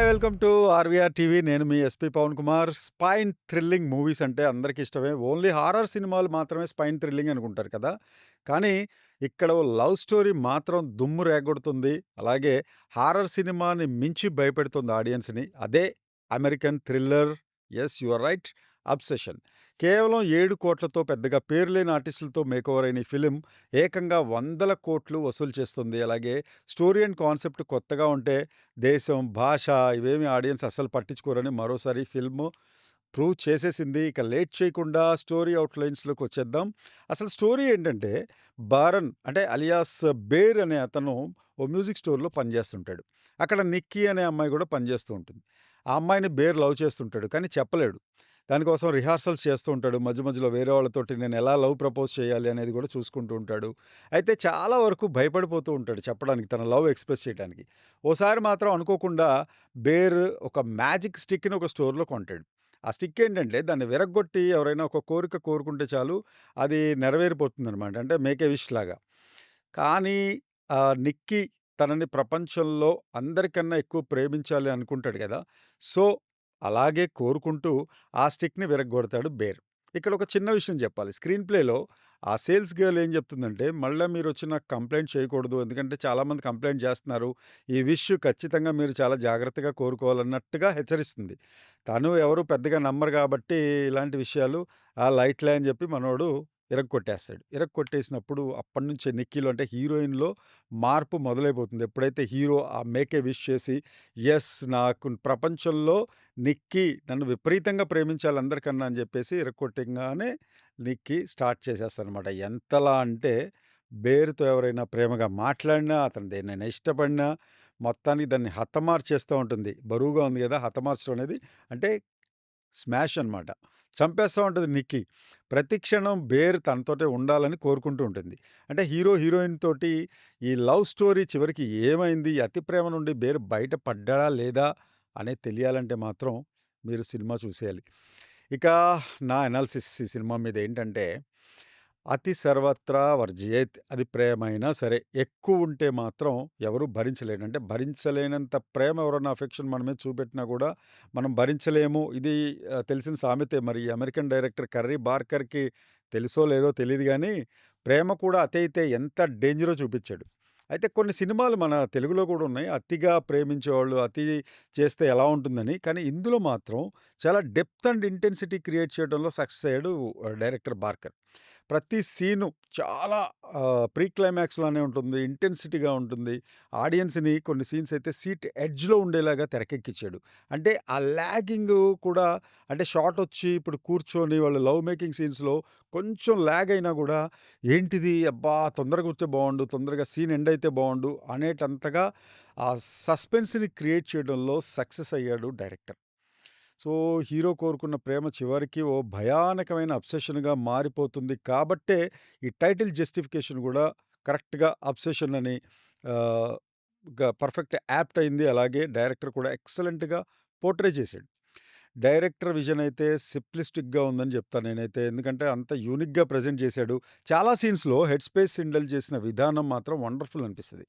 Welcome to RVR TV. నేను మీ SP Pavan Kumar. Spine thrilling movies అంటే అందరికి ఇష్టమే. ఓన్లీ హారర్ సినిమాలు మాత్రమే స్పైన్ థ్రిల్లింగ్ అనుకుంటారు కదా! కానీ ఇక్కడ ఓ లవ్ స్టోరీ మాత్రం దుమ్ము రేగొడుతుంది. అలాగే హారర్ సినిమాని మించి భయపెడుతుంది ఆడియన్స్‌ని. అదే American thriller. Yes, you are right. 'Obsession'. కేవలం 7,00,00,000తో పెద్దగా పేరు లేని ఆర్టిస్టులతో మేకోవర్ అయిన ఈ ఫిల్మ్ ఏకంగా వందల కోట్లు వసూలు చేస్తుంది. అలాగే స్టోరీ అండ్ కాన్సెప్ట్ కొత్తగా ఉంటే దేశం, భాష ఇవేమి ఆడియన్స్ అస్సలు పట్టించుకోరని మరోసారి ఫిల్ము ప్రూవ్ చేసేసింది. ఇక లేట్ చేయకుండా స్టోరీ అవుట్‌లైన్స్‌లోకి వచ్చేద్దాం. అసలు స్టోరీ ఏంటంటే, బారన్ అంటే అలియాస్ బేర్ అనే అతను ఓ మ్యూజిక్ స్టోర్‌లో పనిచేస్తుంటాడు. అక్కడ నిక్కీ అనే అమ్మాయి కూడా పనిచేస్తూ ఉంటుంది. ఆ అమ్మాయిని బేర్ లవ్ చేస్తుంటాడు. కానీ చెప్పలేడు. దానికోసం రిహార్సల్స్ చేస్తూ ఉంటాడు. మధ్య మధ్యలో వేరే వాళ్ళతోటి నేను ఎలా లవ్ ప్రపోజ్ చేయాలి అనేది కూడా చూసుకుంటూ ఉంటాడు. అయితే చాలా వరకు భయపడిపోతూ ఉంటాడు చెప్పడానికి, తన లవ్ ఎక్స్‌ప్రెస్ చేయడానికి. ఓసారి మాత్రం అనుకోకుండా బేర్ ఒక మ్యాజిక్ స్టిక్‌ని ఒక స్టోర్‌లో కొంటాడు. ఆ స్టిక్ ఏంటంటే దాన్ని విరగ్గొట్టి ఎవరైనా ఒక కోరిక కోరుకుంటే చాలు అది నెరవేరిపోతుందనమాట. అంటే మేక్ ఎ విష్ లాగా. కానీ నిక్కీ తనని ప్రపంచంలో అందరికన్నా ఎక్కువ ప్రేమించాలి అనుకుంటాడు గదా! సో, అలాగే కోరుకుంటూ ఆ స్టిక్‌ని విరగ్గొడతాడు బేర్. ఇక్కడ ఒక చిన్న విషయం జెప్పాలి. స్క్రీన్ ప్లేలో ఆ సేల్స్ గర్ల్ ఏం జెప్తుందంటే, "మళ్ళా మీరొచ్చి నాకు కంప్లెయింట్ చేయకూడదు. ఎందుకంటే చాలామంది కంప్లెయింట్ జేస్తున్నారు. ఈ విష్ ఖచ్చితంగా మీరు చాలా జాగ్రత్తగా కోరుకోవాలన్నట్టుగా" హెచ్చరిస్తుంది. తను ఎవరు పెద్దగా నమ్మరు గాబట్టి ఇలాంటి విషయాలు లైట్‌లే అని జెప్పి మనోడు ఇరగ్గొట్టేస్తాడు. ఇరగ్గొట్టేసినప్పుడు అప్పటినుంచే నిక్కీలో అంటే హీరోయిన్‌లో మార్పు మొదలైపోతుంది. ఎప్పుడైతే హీరో ఆ మేక్ ఎ విష్ చేసి, యెస్, నాకు ప్రపంచంలో నిక్కీ నన్ను విపరీతంగా ప్రేమించాలి అందరికన్నా అని జెప్పేసి ఇరక్కొట్టంగానే నిక్కీ స్టార్ట్ చేసేస్తాడనమాట. ఎంతలా అంటే బేర్‌తో ఎవరైనా ప్రేమగా మాట్లాడినా, అతను దేన్నైనా ఇష్టపడినా మొత్తానికి దాన్ని హతమార్చేస్తూ ఉంటుంది. బరువుగా ఉంది గదా! హతమార్చడం అనేది అంటే స్మాష్ అనమాట. చంపేస్తా ఉంటది నిక్కీ. ప్రతి క్షణం బేర్ తనతోటే ఉండాలని కోరుకుంటూ ఉంటుంది. అంటే హీరో, హీరోయిన్ తోటి ఈ లవ్ స్టోరీ చివరికి ఏమైంది? ఈ అతి ప్రేమ నుండి బేర్ బయట పడ్డాడా? లేదా? అనేది తెలియాలంటే మాత్రం మీరు సినిమా చూసేయాలి. ఇక నా అనాలిసిస్ ఈ సినిమా మీద ఏంటంటే, అతి సర్వత్రా వర్జయేత్. అది ప్రేమైనా సరే, ఎక్కువుంటే మాత్రం ఎవరు భరించలేరు. అంటే భరించలేనంత ప్రేమ ఎవరన్నా అఫెక్షన్ మన మీద చూపెట్టినా గూడా మనం భరించలేము. ఇది తెలిసిన సామెతే. మరి ఈ అమెరికన్ డైరెక్టర్ కర్రీ బార్కర్‌కి తెలుసో లేదో తెలీదు గానీ, ప్రేమ కూడా అతైతే ఎంత డేంజరో చూపిచ్చాడు. అయితే కొన్ని సినిమాలు మన తెలుగులో కూడా ఉన్నాయి. అతిగా ప్రేమించేవాళ్ళు, అతి చేస్తే ఎలా ఉంటుందని. కానీ ఇందులో మాత్రం చాలా డెప్త్ అండ్ ఇంటెన్సిటీ క్రియేట్ చేయడంలో సక్సెస్ అయ్యాడు డైరెక్టర్ బార్కర్. ప్రతి సీను చాలా ప్రీ క్లైమాక్స్‌లానే ఉంటుంది. ఇంటెన్సిటీగా ఉంటుంది. ఆడియన్స్‌ని కొన్ని సీన్స్ అయితే సీట్ ఎడ్జ్‌లో ఉండేలాగా తెరకెక్కించాడు. అంటే ఆ లాగింగు కూడా అంటే షాటొచ్చి ఇప్పుడు కూర్చొని వాళ్ళు లవ్ మేకింగ్ సీన్స్‌లో కొంచెం లాగ్ అయినా గూడా ఏంటిది అబ్బా! తొందరగా వస్తే బావుండు, తొందరగా సీన్ ఎండ్ అయితే బావుండు అనేటంతగా ఆ సస్పెన్స్‌ని క్రియేట్ చేయడంలో సక్సెస్ అయ్యాడు డైరెక్టర్. సో, హీరో కోరుకున్న ప్రేమ చివరికి ఓ భయానకమైన అబ్సెషన్‌గా మారిపోతుంది కాబట్టే, ఈ టైటిల్ జస్టిఫికేషన్ గూడా కరెక్ట్‌గా అబ్సెషన్ అని ఆహ్, పర్ఫెక్ట్ యాప్ట్ అయింది. అలాగే డైరెక్టర్ కూడా ఎక్సలెంట్‌గా పోర్ట్రే చేశాడు. డైరెక్టర్ విజన్ అయితే సింప్లిస్టిక్‌గా ఉందని జెప్తాను నేనైతే. ఎందుకంటే అంత యూనిక్‌గా ప్రెజెంట్ చేశాడు. చాలా సీన్స్‌లో హెడ్ స్పేస్ ఇండల్జ్ చేసిన విధానం మాత్రం వండర్‌ఫుల్ అనిపిస్తది.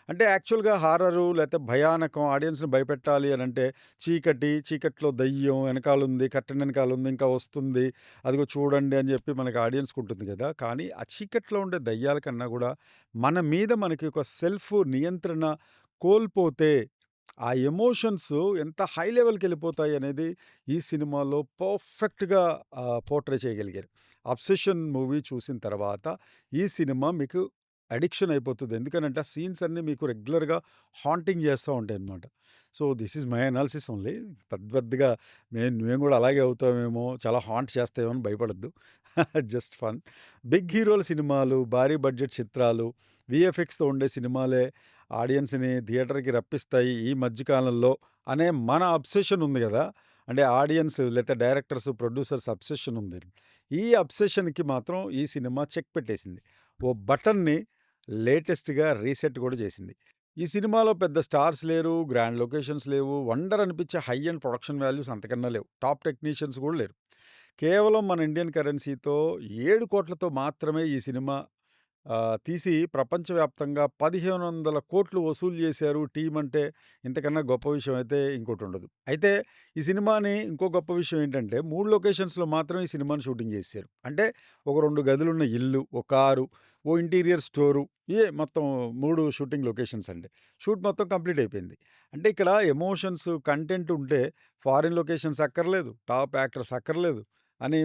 అంటే యాక్చువల్‌గా హారరు లేతే భయానకం ఆడియన్స్‌ని భయపెట్టాలి అనంటే చీకటి, చీకట్లో దెయ్యం ఎనకాలుంది, కర్టెన్ ఎనకాలుంది, ఇంకా వస్తుంది. అదిగో చూడండి అని జెప్పి మనకి ఆడియన్స్‌కుంటుంది గదా! కానీ ఆ చీకట్లో ఉండే దెయ్యాల కన్నా గూడా మన మీద మనకి ఒక సెల్ఫ్ నియంత్రణ కోల్పోతే ఆ ఎమోషన్స్ ఎంత హై లెవెల్‌కెళ్ళిపోతాయనేది ఈ సినిమాలో పర్ఫెక్ట్‌గా పోర్ట్రే చేయగలిగారు. 'అబ్సెషన్' మూవీ చూసిన తర్వాత ఈ సినిమా మీకు అడిక్షన్ అయిపోతది. ఎందుకనంటే ఆ సీన్స్ అన్నీ మీకు రెగ్యులర్‌గా హాంటింగ్ చేస్తా ఉంటాయన్నమాట. So, this is my analysis only. పెద్ద పెద్దగా మేము గూడా అలాగే అవుతామేమో, చాలా హాంట్ చేస్తాయేమో అని భయపడొద్దు. Just fun. బిగ్ హీరోల సినిమాలు, భారీ బడ్జెట్ చిత్రాలు, వీఎఫ్ఎక్స్‌తో ఉండే సినిమాలే ఆడియన్స్‌ని థియేటర్‌కి రప్పిస్తాయి ఈ మధ్య కాలంలో అనే మన అబ్సెషన్ ఉంది గదా! అంటే ఆడియన్స్ లేతే డైరెక్టర్స్, ప్రొడ్యూసర్స్ అబ్సెషన్ ఉంది. ఈ అబ్సెషన్‌కి మాత్రం ఈ సినిమా చెక్ పెట్టేసింది. ఓ బటన్‌ని లేటెస్ట్‌గా రీసెట్ గూడా చేసింది. ఈ సినిమాలో పెద్ద స్టార్స్ లేరు, గ్రాండ్ లొకేషన్స్ లేవు, వండర్ అనిపించే హై ఎండ్ ప్రొడక్షన్ వాల్యూస్ అంతకన్నా లేవు. టాప్ టెక్నీషియన్స్ గూడా లేరు. కేవలం మన ఇండియన్ కరెన్సీతో 7,00,00,000తో మాత్రమే ఈ సినిమా తీసి ప్రపంచవ్యాప్తంగా 1500,00,00,000 వసూలు చేశారు టీమ్ అంటే ఇంతకన్నా గొప్ప విషయం అయితే ఇంకోటుండదు. అయితే ఈ సినిమాని ఇంకో గొప్ప విషయం ఏంటంటే 3 లొకేషన్స్‌లో మాత్రం ఈ సినిమాని షూటింగ్ చేసేశారు. అంటే ఒక 2 గదులున్న ఇల్లు, ఓ కారు, ఓ ఇంటీరియర్ స్టోరు మొత్తం 3 షూటింగ్ లొకేషన్స్ అండి. షూట్ మొత్తం కంప్లీట్ అయిపోయింది. అంటే ఇక్కడ ఎమోషన్స్, కంటెంట్ ఉంటే ఫారిన్ లొకేషన్స్ అక్కర్లేదు, టాప్ యాక్టర్స్ అక్కర్లేదు అని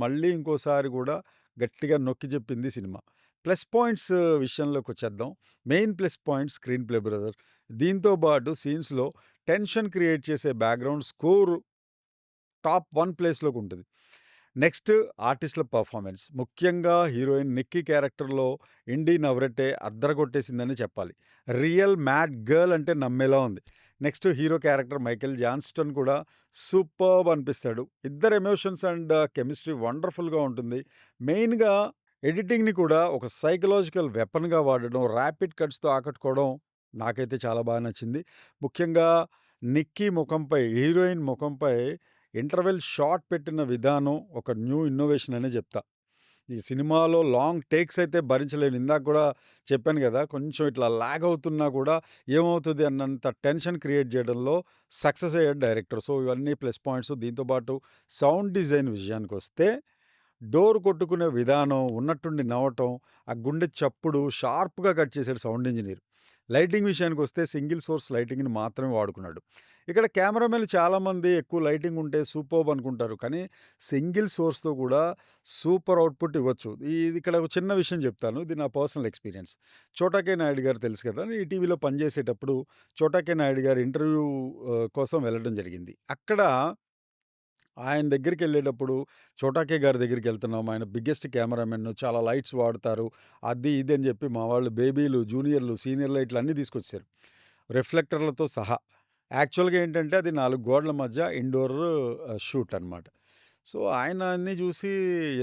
మళ్ళీ ఇంకోసారి గూడా గట్టిగా నొక్కి చెప్పింది సినిమా. ప్లస్ పాయింట్స్ విషయంలోకొచ్చేద్దాం. Main plus point screenplay brother. దీంతో పాటు సీన్స్‌లో టెన్షన్ క్రియేట్ చేసే బ్యాక్‌గ్రౌండ్ స్కోర్ టాప్ 1 ప్లేస్‌లోకుంటది. నెక్స్ట్ ఆర్టిస్ట్‌ల పెర్ఫార్మన్స్. ముఖ్యంగా హీరోయిన్ 'నిక్కీ' క్యారెక్టర్‌లో ఇండీ నవరెటే అద్దరగొట్టేసిందని చెప్పాలి. రియల్ మ్యాడ్ గర్ల్ అంటే నమ్మేలా ఉంది. Next hero character Michael Johnston కూడా సూపర్బ్ అనిపిస్తాడు. ఇద్దరి ఎమోషన్స్ అండ్ కెమిస్ట్రీ వండర్‌ఫుల్‌గా ఉంటుంది. మెయిన్‌గా ఎడిటింగ్‌ని కూడా ఒక సైకలాజికల్ వెపన్‌గా వాడడం, ర్యాపిడ్ కట్స్‌తో ఆకట్టుకోవడం నాకైతే చాలా బాగా నచ్చింది. ముఖ్యంగా హీరోయిన్ ముఖంపై ఇంటర్వెల్ షాట్ పెట్టిన విధానం ఒక న్యూ ఇన్నోవేషన్ అనే చెప్తా. ఈ సినిమాలో లాంగ్ టేక్స్ అయితే భరించలేను. ఇందాక గూడా చెప్పాను గదా! కొంచెం ఇట్లా లాగ్ అవుతున్నా కూడా ఏమవుతది అన్నంత టెన్షన్ క్రియేట్ జేయడంలో సక్సెస్ అయ్యాడు డైరెక్టర్. సో, ఇవన్నీ ప్లస్ పాయింట్స్. దీంతో పాటు సౌండ్ డిజైన్ విషయానికొస్తే డోర్ కొట్టుకునే విధానం, ఉన్నట్టుండి నవ్వటం, ఆ గుండె చప్పుడు షార్ప్‌గా కట్ చేసాడు సౌండ్ ఇంజినీర్. లైటింగ్ విషయానికొస్తే సింగిల్ సోర్స్ లైటింగ్‌ని మాత్రమే వాడుకున్నాడు. ఇక్కడ కెమెరామెన్‌లు చాలామంది ఎక్కువ లైటింగ్ ఉంటే సూపర్బ్ అనుకుంటారు. కానీ సింగిల్ సోర్స్‌తో కూడా సూపర్ అవుట్‌పుట్ ఇవ్వచ్చు. ఇక్కడ ఒక చిన్న విషయం చెప్తాను. ఇది నా పర్సనల్ ఎక్స్‌పీరియన్స్. 'చోటా కే నాయుడు' గారు తెలుసు కదా! ఈటీవీలో పనిచేసేటప్పుడు 'చోటా కే నాయుడు' గారి ఇంటర్వ్యూ కోసం వెళ్ళడం జరిగింది. అక్కడ ఆయన దగ్గరికెళ్ళేటప్పుడు 'చోటాకే' గారి దగ్గరికెళ్తున్నాం. ఆయన బిగ్గెస్ట్ కెమెరామెన్. చాలా లైట్స్ వాడతారు. అది ఇది అని చెప్పి మా వాళ్ళు బేబీలు, జూనియర్‌లు, సీనియర్ లైట్లు అన్నీ తీసుకొచ్చేసారు. రిఫ్లెక్టర్‌లతో సహా. యాక్చువల్‌గా ఏంటంటే అది 4 గోడల మధ్య ఇండోర్ షూట్ అనమాట. సో, ఆయన అన్నీ చూసి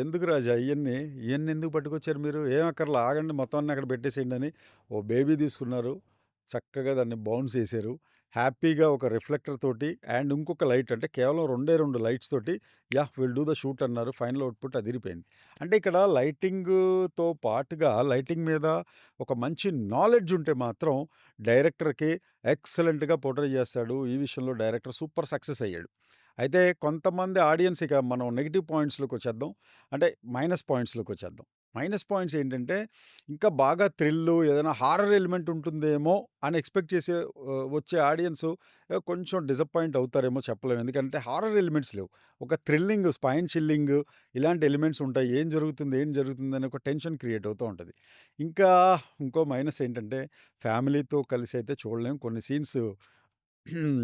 "ఎందుకు రాజా ఇయన్నీ? ఇయన్నీ ఎందుకు పట్టుకొచ్చారు మీరు? ఏం అక్కర్లా ఆగండి మొత్తం అన్నీ అక్కడ పెట్టేసేయండి" అని ఓ బేబీ తీసుకున్నారు. చక్కగా దాన్ని బౌన్స్ చేశారు. హ్యాపీగా ఒక రిఫ్లెక్టర్ తోటి అండ్ ఇంకొక లైట్ అంటే కేవలం 2 లైట్స్ తోటి విల్ డూ ద షూట్ అన్నారు. ఫైనల్ అవుట్‌పుట్ అదిరిపోయింది. అంటే ఇక్కడ లైటింగ్‌తో పాటుగా లైటింగ్ మీద ఒక మంచి నాలెడ్జ్ ఉంటే మాత్రం డైరెక్టర్‌కి ఎక్సలెంట్‌గా పోర్ట్రే చేస్తాడు. ఈ విషయంలో డైరెక్టర్ సూపర్ సక్సెస్ అయ్యాడు. అయితే కొంతమంది ఆడియన్స్ ఇక మనం నెగెటివ్ పాయింట్స్‌లోకొచ్చేద్దాం. అంటే మైనస్ పాయింట్స్‌లోకొచ్చేద్దాం. మైనస్ పాయింట్స్ ఏంటంటే ఇంకా బాగా థ్రిల్లు ఏదైనా హారర్ ఎలిమెంట్ ఉంటుందేమో అని ఎక్స్‌పెక్ట్ చేసే వచ్చే ఆడియన్సు కొంచెం డిసప్పాయింట్ అవుతారేమో చెప్పలేం. ఎందుకంటే హారర్ ఎలిమెంట్స్ లేవు. ఒక థ్రిల్లింగ్, స్పైన్ చిల్లింగ్ ఇలాంటి ఎలిమెంట్స్ ఉంటాయి. ఏం జరుగుతుంది అని ఒక టెన్షన్ క్రియేట్ అవుతూ ఉంటది. ఇంకా ఇంకో మైనస్ ఏంటంటే ఫ్యామిలీతో కలిసి అయితే చూడలేం. కొన్ని సీన్స్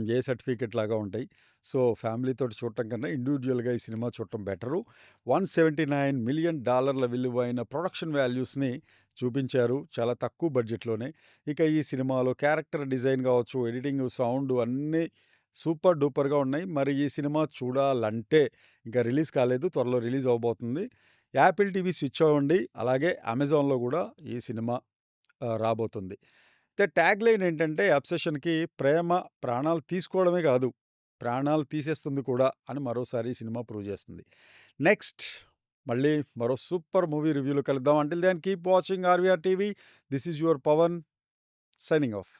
ఏ సర్టిఫికేట్ లాగా ఉంటాయి. సో, ఫ్యామిలీతోటి చూడటం కన్నా ఇండివిడ్యువల్‌గా ఈ సినిమా చూడటం బెటరు. $179,000,000 విలువైన ప్రొడక్షన్ వాల్యూస్‌ని చూపించారు. చాలా తక్కువ బడ్జెట్‌లోనే. ఇక ఈ సినిమాలో క్యారెక్టర్ డిజైన్ గావచ్చు, ఎడిటింగు, సౌండు అన్నీ సూపర్ డూపర్‌గా ఉన్నాయి. మరి ఈ సినిమా చూడాలంటే ఇంకా రిలీజ్ కాలేదు. త్వరలో రిలీజ్ అవ్వబోతుంది. యాపిల్ టీవీ స్విచ్ అవ్వండి. అలాగే అమెజాన్‌లో గూడా ఈ సినిమా రాబోతుంది. అయితే ట్యాగ్‌లైన్ ఏంటంటే అబ్సెషన్‌కి ప్రేమ ప్రాణాలు తీసుకోవడమే కాదు, ప్రాణాలు తీసేస్తుంది కూడా అని మరోసారి ఈ సినిమా ప్రూవ్ చేస్తుంది. నెక్స్ట్ మళ్ళీ మరో సూపర్ మూవీ రివ్యూలో కలుద్దాం. Until then keep watching RVR TV. This is your Pavan signing of.